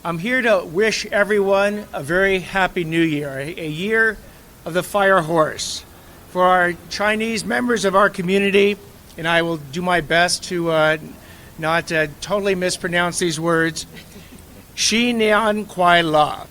I'm here to wish everyone a very happy new year, a year of the fire horse. For our Chinese members of our community, and I will do my best to not totally mispronounce these words, Xi Nian Kuai La.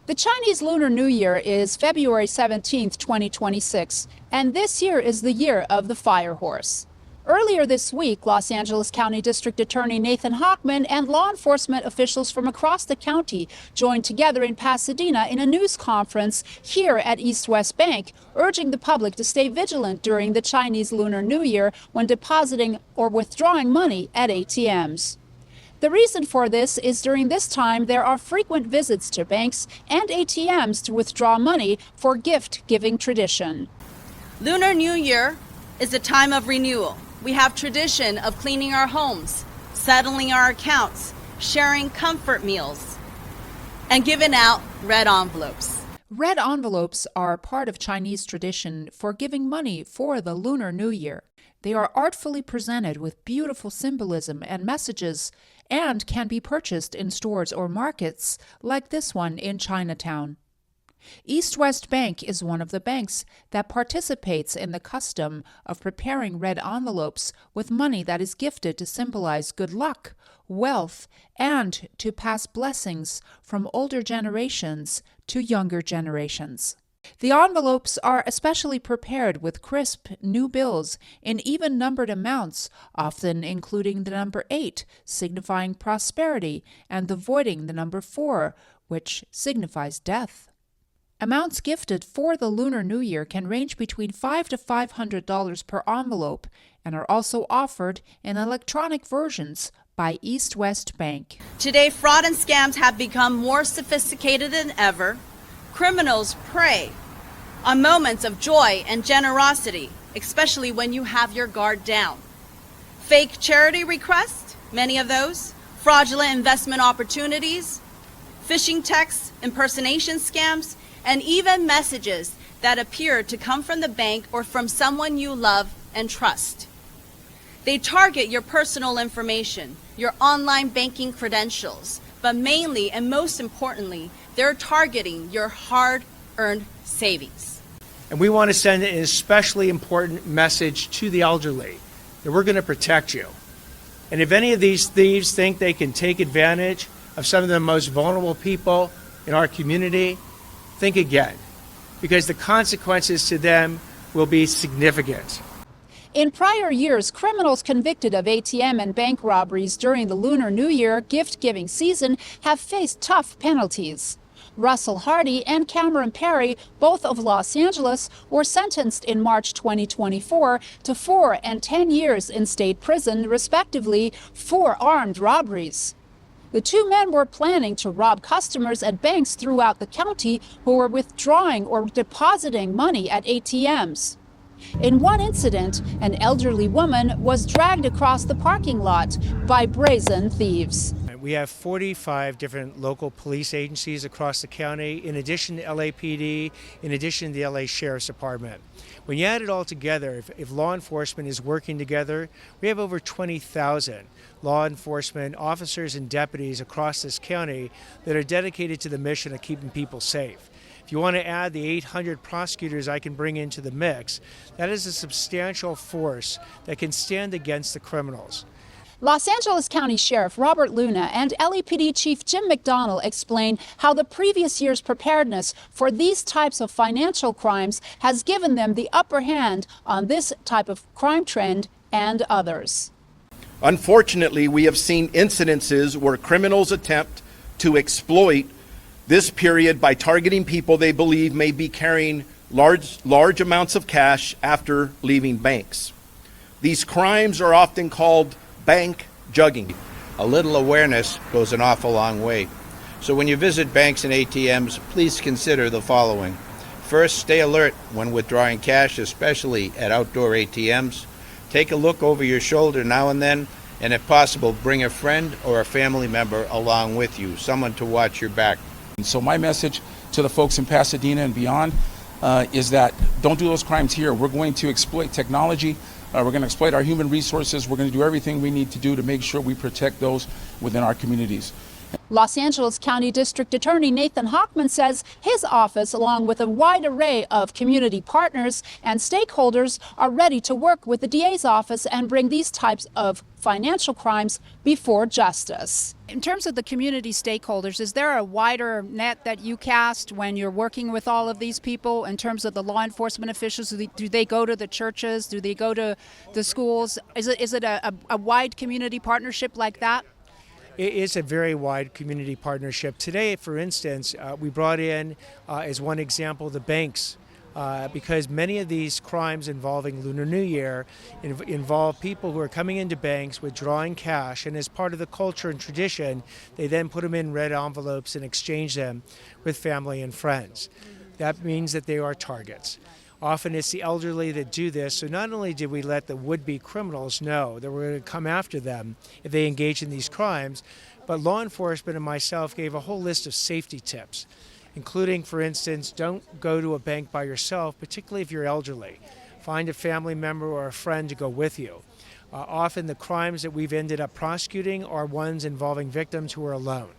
The Chinese Lunar New Year is February 17th, 2026, and this year is the year of the fire horse. Earlier this week, Los Angeles County District Attorney Nathan Hochman and law enforcement officials from across the county joined together in Pasadena in a news conference here at East West Bank, urging the public to stay vigilant during the Chinese Lunar New Year when depositing or withdrawing money at ATMs. The reason for this is during this time there are frequent visits to banks and ATMs to withdraw money for gift-giving tradition. Lunar New Year is a time of renewal. We have tradition of cleaning our homes, settling our accounts, sharing comfort meals, and giving out red envelopes. Red envelopes are part of Chinese tradition for giving money for the Lunar New Year. They are artfully presented with beautiful symbolism and messages and can be purchased in stores or markets like this one in Chinatown. East West Bank is one of the banks that participates in the custom of preparing red envelopes with money that is gifted to symbolize good luck, wealth, and to pass blessings from older generations to younger generations. The envelopes are especially prepared with crisp new bills in even-numbered amounts, often including the number 8, signifying prosperity, and avoiding the number 4, which signifies death. Amounts gifted for the Lunar New Year can range between $5 to $500 per envelope and are also offered in electronic versions by East West Bank. Today, fraud and scams have become more sophisticated than ever. Criminals prey on moments of joy and generosity, especially when you have your guard down. Fake charity requests, many of those, fraudulent investment opportunities, phishing texts, impersonation scams, and even messages that appear to come from the bank or from someone you love and trust. They target your personal information, your online banking credentials, but mainly and most importantly, they're targeting your hard-earned savings. And we want to send an especially important message to the elderly that we're going to protect you. And if any of these thieves think they can take advantage of some of the most vulnerable people in our community, think again, because the consequences to them will be significant. In prior years, criminals convicted of ATM and bank robberies during the Lunar New Year gift-giving season have faced tough penalties. Russell Hardy and Cameron Perry, both of Los Angeles, were sentenced in March 2024 to 4 and 10 years in state prison, respectively, for armed robberies. The two men were planning to rob customers at banks throughout the county who were withdrawing or depositing money at ATMs. In one incident, an elderly woman was dragged across the parking lot by brazen thieves. We have 45 different local police agencies across the county, in addition to LAPD, in addition to the LA Sheriff's Department. When you add it all together, if law enforcement is working together, we have over 20,000 law enforcement officers and deputies across this county that are dedicated to the mission of keeping people safe. If you want to add the 800 prosecutors I can bring into the mix, that is a substantial force that can stand against the criminals. Los Angeles County Sheriff Robert Lunar and LAPD Chief Jim McDonnell explain how the previous year's preparedness for these types of financial crimes has given them the upper hand on this type of crime trend and others. Unfortunately, we have seen incidences where criminals attempt to exploit this period by targeting people they believe may be carrying large amounts of cash after leaving banks. These crimes are often called bank jugging. A little awareness goes an awful long way. So when you visit banks and ATMs, please consider the following. First, stay alert when withdrawing cash, especially at outdoor ATMs. Take a look over your shoulder now and then, and if possible, bring a friend or a family member along with you, someone to watch your back. So my message to the folks in Pasadena and beyond is that don't do those crimes here. We're going to exploit technology. We're going to exploit our human resources. We're going to do everything we need to do to make sure we protect those within our communities. Los Angeles County District Attorney Nathan Hochman says his office, along with a wide array of community partners and stakeholders, are ready to work with the DA's office and bring these types of financial crimes before justice. In terms of the community stakeholders, is there a wider net that you cast when you're working with all of these people in terms of the law enforcement officials? Do they go to the churches? Do they go to the schools? Is it a wide community partnership like that? It is a very wide community partnership. Today, for instance, we brought in, as one example, the banks, because many of these crimes involving Lunar New Year involve people who are coming into banks withdrawing cash, and as part of the culture and tradition, they then put them in red envelopes and exchange them with family and friends. That means that they are targets. Often it's the elderly that do this, so not only did we let the would-be criminals know that we're going to come after them if they engage in these crimes, but law enforcement and myself gave a whole list of safety tips, including, for instance, don't go to a bank by yourself, particularly if you're elderly. Find a family member or a friend to go with you. Often the crimes that we've ended up prosecuting are ones involving victims who are alone.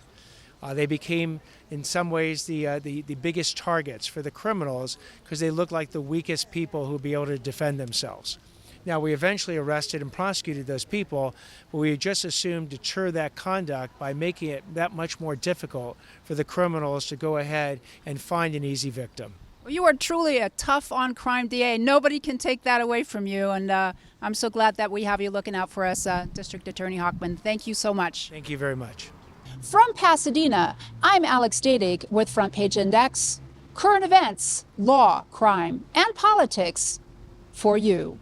They became, in some ways, the biggest targets for the criminals because they look like the weakest people who would be able to defend themselves. Now, we eventually arrested and prosecuted those people, but we just assumed deter that conduct by making it that much more difficult for the criminals to go ahead and find an easy victim. Well, you are truly a tough on-crime DA. Nobody can take that away from you, and I'm so glad that we have you looking out for us, District Attorney Hochman. Thank you so much. Thank you very much. From Pasadena, I'm Alex Dadig with Front Page Index. Current events, law, crime, and politics for you.